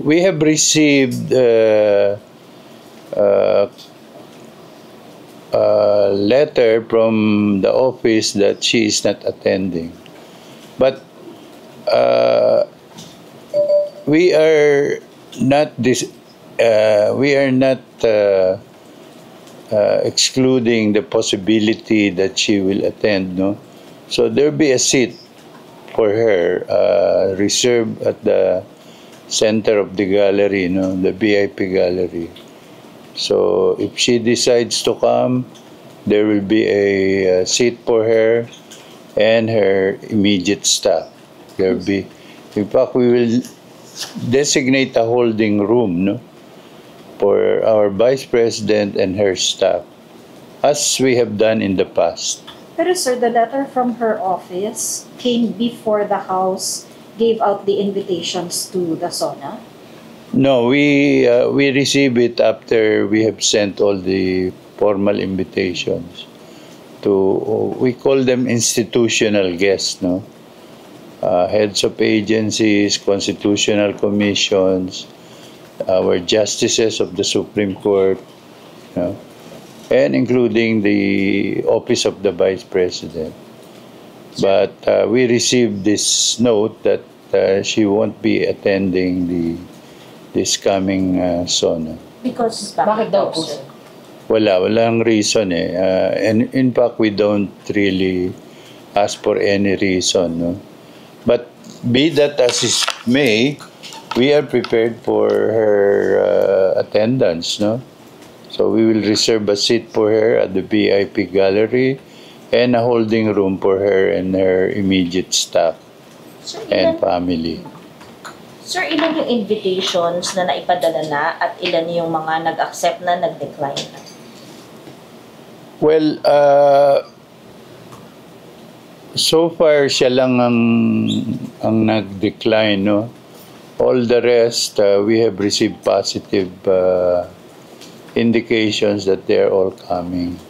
we have received a letter from the office that she is not attending. But we are not excluding the possibility that she will attend, no? So there'll be a seat for her reserved at the center of the gallery, no, the VIP gallery. So if she decides to come, there will be a seat for her and her immediate staff. There will be, in fact, we will designate a holding room, no, for our Vice President and her staff, as we have done in the past. Pero sir, the letter from her office came before the House gave out the invitations to the SONA? No, we receive it after we have sent all the formal invitations to, we call them institutional guests, no? Heads of agencies, constitutional commissions, our justices of the Supreme Court, you know, and including the office of the Vice President. But we received this note that she won't be attending this coming SONA. Because Bakit daw po, sir? Walang reason eh. And in fact, we don't really ask for any reason, no? But be that as it may, we are prepared for her attendance, no? So we will reserve a seat for her at the VIP gallery and a holding room for her and her immediate staff and family. Sir, ilan yung invitations na naipadala na at ilan yung mga nag-accept na nag-decline na? Well, so far siya lang ang nag-decline, no? All the rest, we have received positive indications that they're all coming.